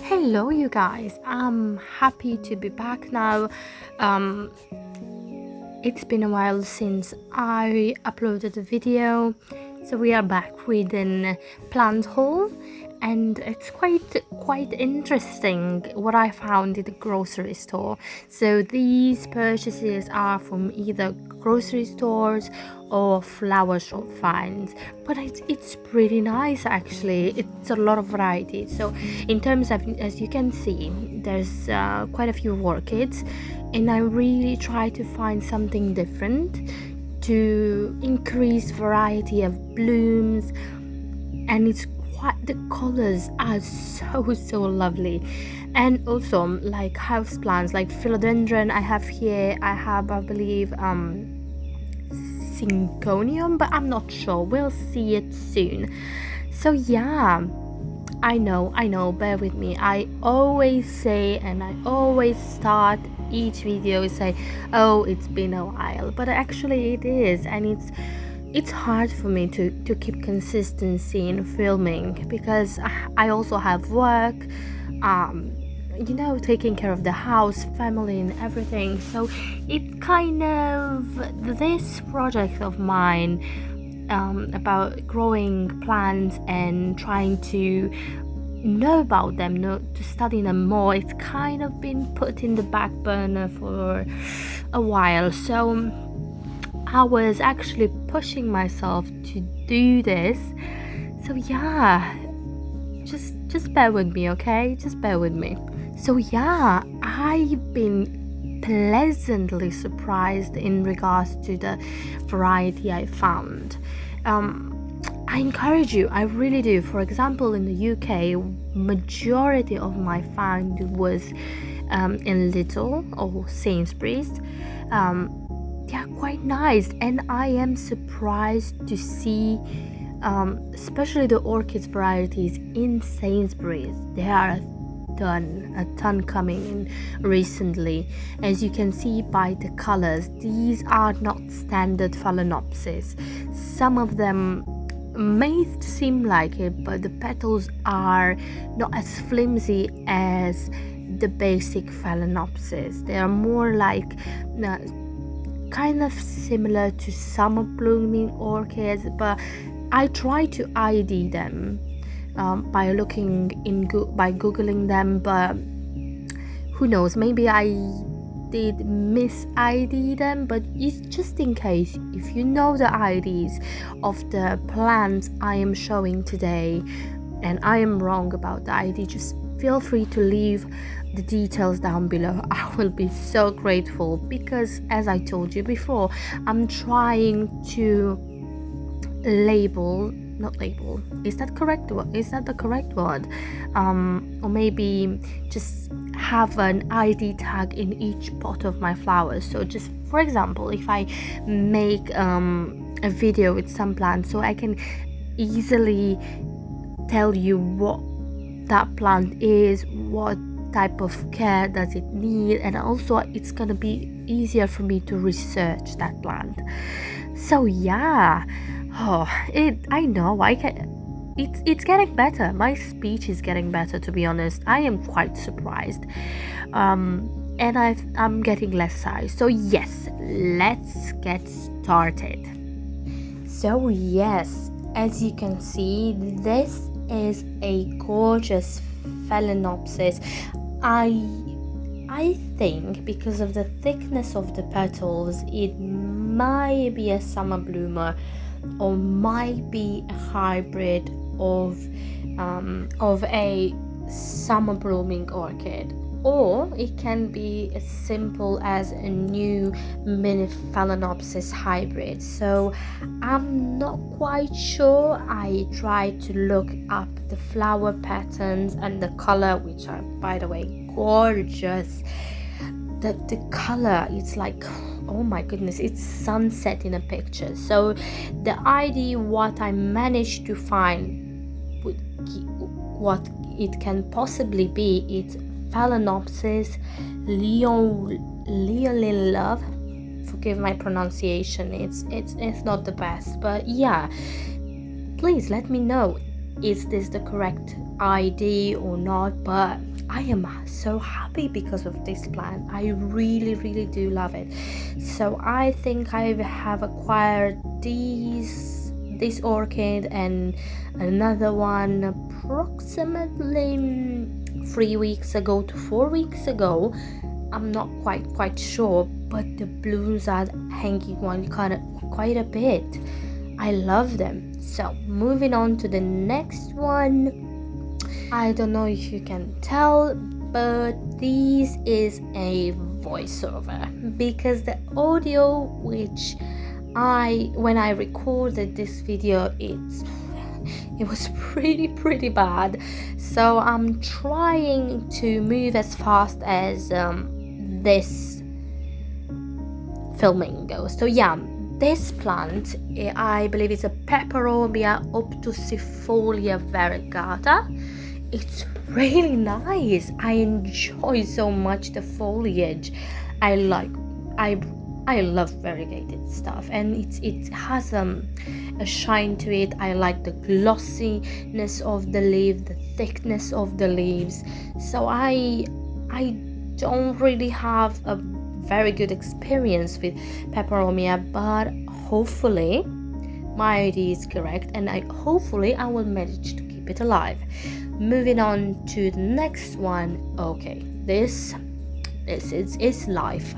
Hello, you guys. I'm happy to be back now. Um, it's been a while since I uploaded a video, so we are back with an plant haul, and it's quite interesting what I found in the grocery store. So these purchases are from either grocery stores or flower shop finds, but it's pretty nice actually. It's a lot of variety. So in terms of, as you can see, there's quite a few orchids, and I really try to find something different to increase variety of blooms, and it's quite, the colors are so lovely. And also like house plants like philodendron I have here. I believe Syngonium, but I'm not sure. We'll see it soon. So yeah, I know, bear with me. I always say, and I always start each video say, oh, it's been a while, but actually it is, and it's hard for me to keep consistency in filming because I also have work, taking care of the house, family, and everything. So it's kind of this project of mine, about growing plants and trying to know about them, to study them more. It's kind of been put in the back burner for a while. So I was actually pushing myself to do this. So yeah, just bear with me, okay? Just bear with me. So yeah, I've been pleasantly surprised in regards to the variety I found. I encourage you, I really do. For example, in the UK, majority of my find was in Lidl or Sainsbury's. Yeah, quite nice, and I am surprised to see especially the orchids varieties in Sainsbury's. There are a ton coming in recently. As you can see by the colors, these are not standard phalaenopsis. Some of them may seem like it, but the petals are not as flimsy as the basic phalaenopsis. They are more like kind of similar to summer blooming orchids, but I try to ID them by googling them, but who knows, maybe I did miss ID them. But it's just in case, if you know the IDs of the plants I am showing today and I am wrong about the ID, just feel free to leave the details down below. I will be so grateful, because as I told you before, I'm trying to not label, is that the correct word, or maybe just have an ID tag in each pot of my flowers. So just for example, if I make a video with some plants, so I can easily tell you what that plant is, what type of care does it need, and also it's gonna be easier for me to research that plant. So yeah, it's getting better. My speech is getting better, to be honest. I am quite surprised, and I'm getting less shy. So yes, let's get started. So yes, as you can see, this is a gorgeous phalaenopsis. I think because of the thickness of the petals, it might be a summer bloomer, or might be a hybrid of a summer blooming orchid, or it can be as simple as a new mini phalaenopsis hybrid. So I'm not quite sure. I tried to look up the flower patterns and the color, which are, by the way, gorgeous. The color, it's like, oh my goodness, it's sunset in a picture. So the ID, what I managed to find, what it can possibly be, it's phalaenopsis love. Forgive my pronunciation, it's not the best, but yeah, please let me know, is this the correct ID or not, but I am so happy because of this plant. I really do love it. So I think I have acquired this orchid and another one approximately 3 weeks ago to 4 weeks ago. I'm not quite sure, but the blooms are hanging on quite a bit. I love them. So moving on to the next one. I don't know if you can tell, but this is a voiceover because the audio which when I recorded this video, it was pretty bad. So I'm trying to move as fast as this filming goes. So yeah, this plant, I believe it's a Peperomia obtusifolia variegata. It's really nice. I enjoy so much the foliage. I love variegated stuff, and it has a shine to it. I like the glossiness of the leaf, the thickness of the leaves. So I don't really have a very good experience with Peperomia, but hopefully my idea is correct, and hopefully I will manage to keep it alive. Moving on to the next one. Okay, this is life.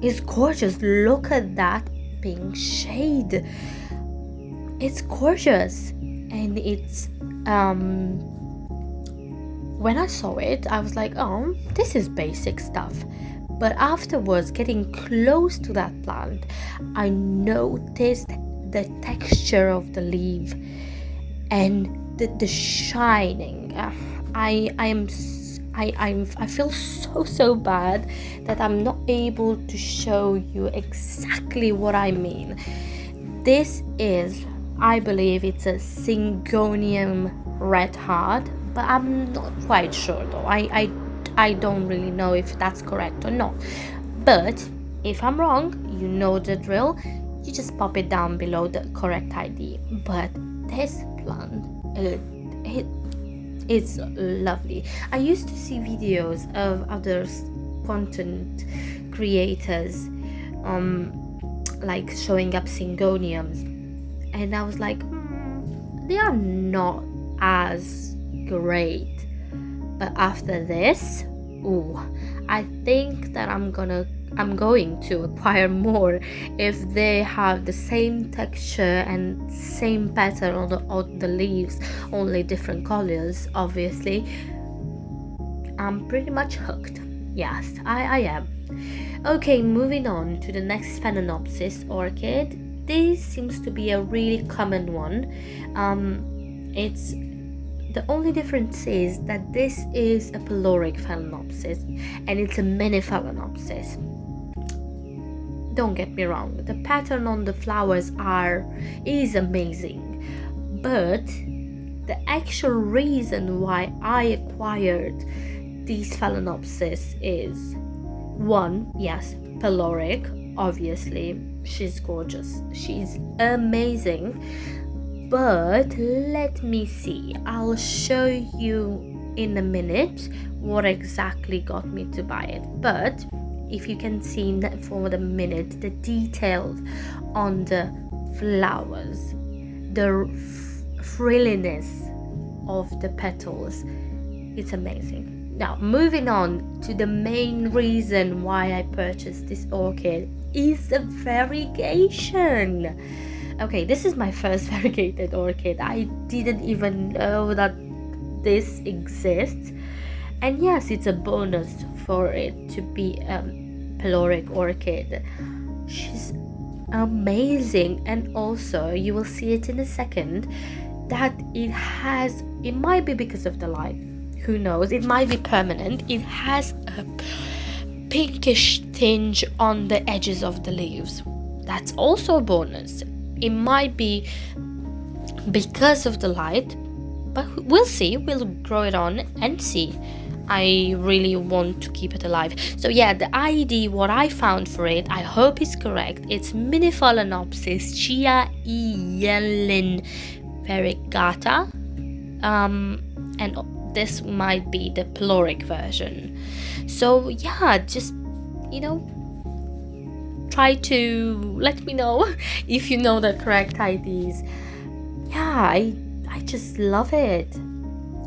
It's gorgeous. Look at that pink shade. It's gorgeous, and it's when I saw it, I was like, oh, this is basic stuff. But afterwards, getting close to that plant, I noticed the texture of the leaf and the shining. I feel so bad that I'm not able to show you exactly what I mean. This is, I believe it's a Syngonium red heart, but I'm not quite sure though. I don't really know if that's correct or not. But if I'm wrong, you know the drill. You just pop it down below the correct ID. But this plant, it's lovely. I used to see videos of other content creators like showing up Syngoniums, and I was like, they are not as great. But after this, I think that I'm going to acquire more if they have the same texture and same pattern on the leaves, only different colors, obviously. I'm pretty much hooked. Yes, I am. Okay, moving on to the next Phalaenopsis orchid. This seems to be a really common one. It's the only difference is that this is a pyloric Phalaenopsis and it's a mini Phalaenopsis. Don't get me wrong, the pattern on the flowers is amazing, but the actual reason why I acquired these Phalaenopsis is one, yes, pyloric, obviously, she's gorgeous, she's amazing. But let me see, I'll show you in a minute what exactly got me to buy it. But if you can see for the minute the details on the flowers, the frilliness of the petals, it's amazing. Now moving on to the main reason why I purchased this orchid is the variegation. Okay, this is my first variegated orchid. I didn't even know that this exists. And yes, it's a bonus for it to be a pyloric orchid. She's amazing. And also, you will see it in a second, that it might be because of the light. Who knows? It might be permanent. It has a pinkish tinge on the edges of the leaves. That's also a bonus. It might be because of the light, but we'll see. We'll grow it on and see. I really want to keep it alive. So yeah, the ID, what I found for it, I hope is correct. It's Mini Phalaenopsis Chia Yellen variegata, and this might be the pluric version. So yeah, just try to let me know if you know the correct IDs. Yeah, I just love it.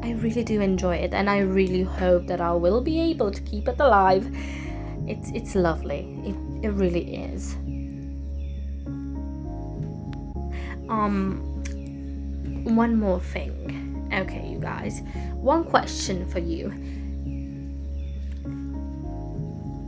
I really do enjoy it, and I really hope that I will be able to keep it alive. It's lovely. It really is. One more thing. Okay, you guys. One question for you.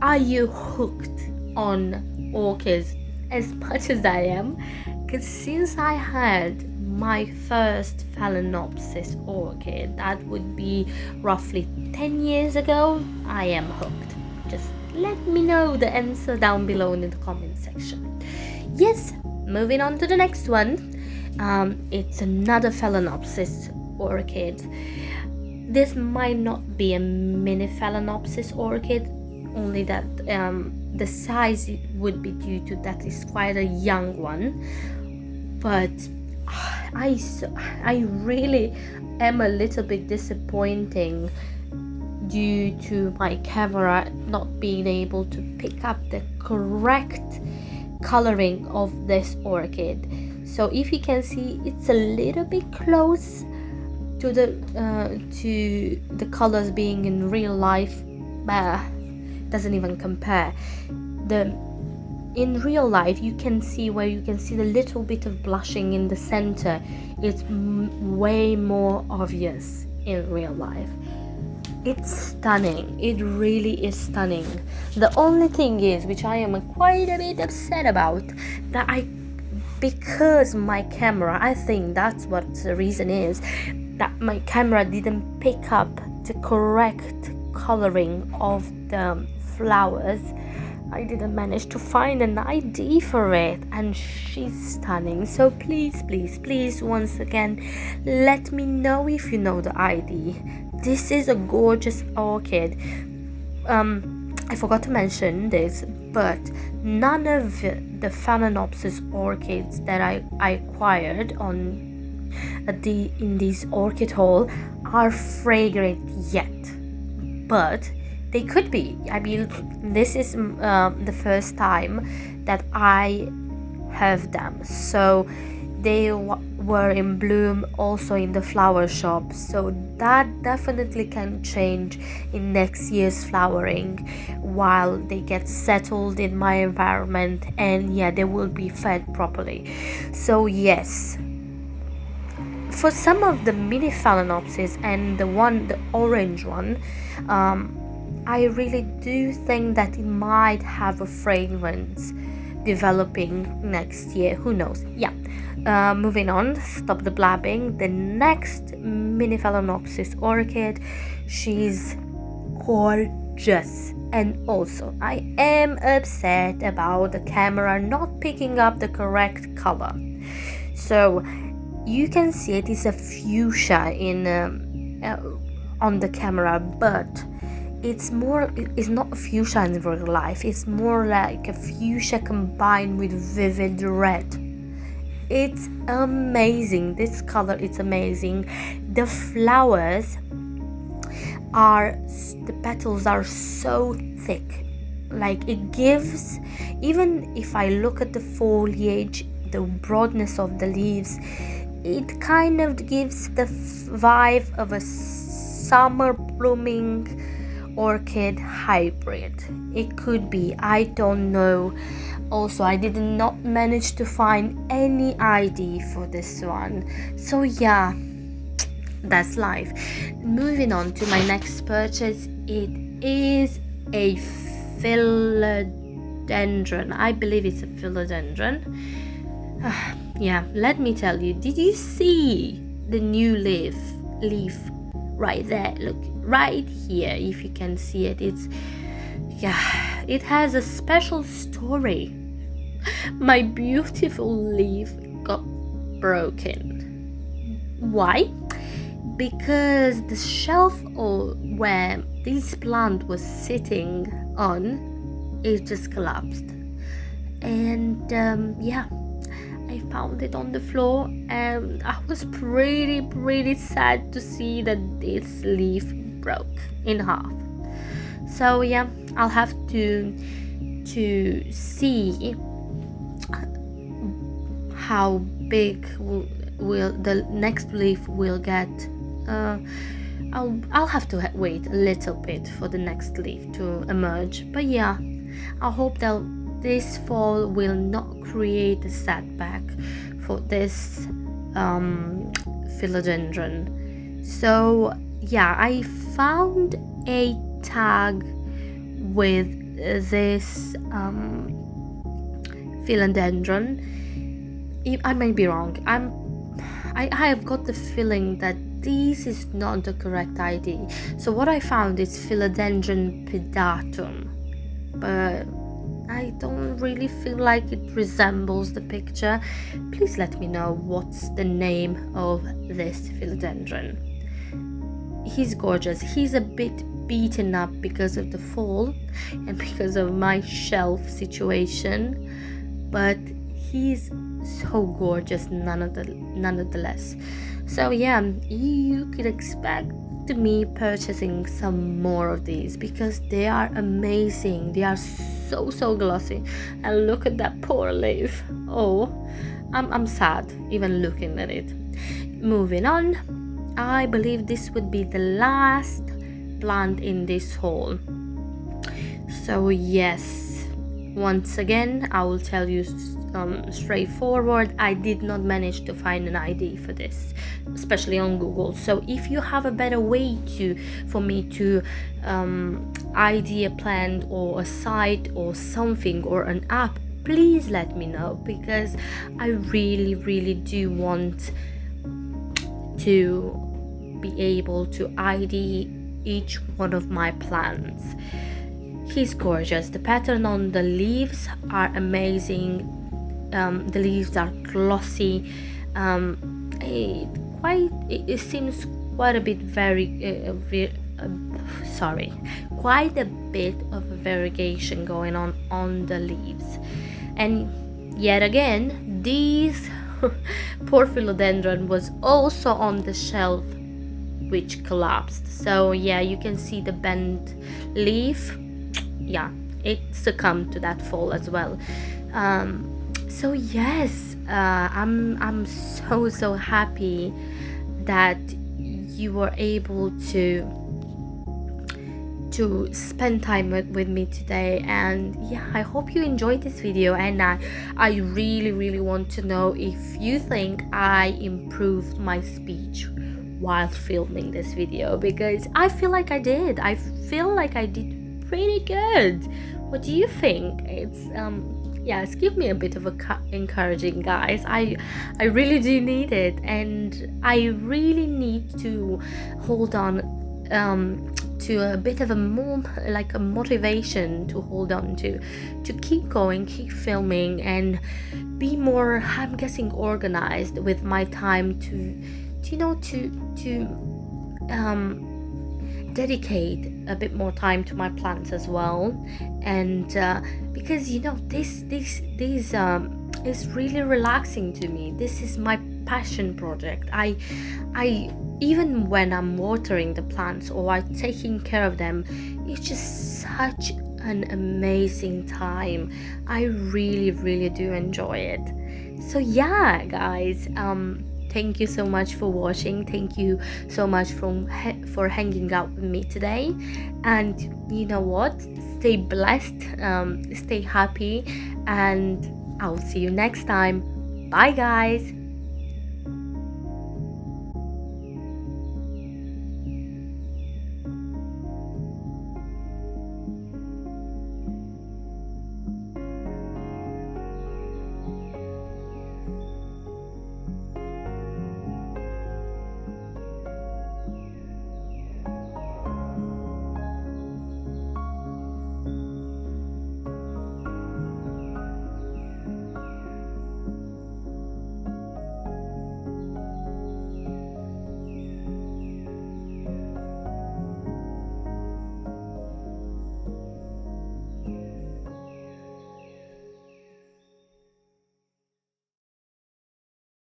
Are you hooked on orchids as much as I am? Because since I had my first Phalaenopsis orchid, that would be roughly 10 years ago, I am hooked. Just let me know the answer down below in the comment section. Yes, moving on to the next one. It's another Phalaenopsis orchid. This might not be a mini Phalaenopsis orchid, only that the size would be due to that it's quite a young one. But I really am a little bit disappointing due to my camera not being able to pick up the correct coloring of this orchid. So if you can see, it's a little bit close to the colors being in real life. Doesn't even compare. In real life, you can see the little bit of blushing in the center. It's way more obvious in real life. It's stunning. It really is stunning. The only thing is, which I am quite a bit upset about, that because my camera, I think that's what the reason is, that my camera didn't pick up the correct coloring of the flowers. I didn't manage to find an ID for it, and she's stunning. So please, once again, let me know if you know the ID. This is a gorgeous orchid. I forgot to mention this, but none of the Phalaenopsis orchids that I acquired in this orchid haul are fragrant yet, but they could be. I mean, this is the first time that I have them, so they were in bloom also in the flower shop, so that definitely can change in next year's flowering while they get settled in my environment, and yeah, they will be fed properly. So yes, for some of the mini Phalaenopsis and the orange one, I really do think that it might have a fragrance developing next year. Who knows? Yeah. Moving on, stop the blabbing. The next mini Phalaenopsis orchid, she's gorgeous. And also, I am upset about the camera not picking up the correct color. So you can see it is a fuchsia on the camera, but it's not a fuchsia in real life. It's more like a fuchsia combined with vivid red. It's amazing. This color is amazing. The flowers the petals are so thick. Like, it gives, even if I look at the foliage, the broadness of the leaves, it kind of gives the vibe of a summer blooming orchid hybrid. It could be, I don't know. Also, I did not manage to find any ID for this one, so yeah, that's life. Moving on to my next purchase, it is a philodendron. I believe it's a philodendron. Yeah, let me tell you, did you see the new leaf right there? Look, right here, if you can see it, it has a special story. My beautiful leaf got broken. Why? Because the shelf where this plant was sitting on, it just collapsed. And yeah, I found it on the floor, and I was pretty sad to see that this leaf broke in half. So yeah, I'll have to see how big will the next leaf will get. I'll have to wait a little bit for the next leaf to emerge. But yeah, I hope that this fall will not create a setback for this philodendron. So yeah, I found a tag with this philodendron. I may be wrong. I have got the feeling that this is not the correct ID. So what I found is Philodendron pedatum, but I don't really feel like it resembles the picture. Please let me know what's the name of this philodendron. He's gorgeous. He's a bit beaten up because of the fall and because of my shelf situation, but he's so gorgeous nonetheless. So yeah, you could expect me purchasing some more of these because they are amazing. They are so glossy, and look at that poor leaf. Oh, I'm sad even looking at it. Moving on, I believe this would be the last plant in this haul. So yes, once again I will tell you straightforward, I did not manage to find an ID for this, especially on Google. So if you have a better way for me to ID a plant or a site or something or an app, please let me know, because I really do want to be able to ID each one of my plants. He's gorgeous. The pattern on the leaves are amazing. The leaves are glossy. It seems quite a bit quite a bit of variegation going on the leaves. And yet again, these poor philodendron was also on the shelf, which collapsed. So yeah, you can see the bent leaf. Yeah, it succumbed to that fall as well. So yes, I'm so happy that you were able to spend time with me today. And yeah, I hope you enjoyed this video, and I really want to know if you think I improved my speech while filming this video, because I feel like I did. I feel like I did pretty good. What do you think? It's yes, give me a bit of encouraging, guys. I really do need it, and I really need to hold on to a bit of a more like a motivation to hold on to keep going, keep filming, and be more, I'm guessing, organized with my time to dedicate a bit more time to my plants as well. And because this is really relaxing to me. This is my passion project. I even when I'm watering the plants or I'm taking care of them, it's just such an amazing time. I really do enjoy it. So yeah, guys, thank you so much for watching. Thank you so much for hanging out with me today. And you know what? Stay blessed, stay happy, and I'll see you next time. Bye, guys.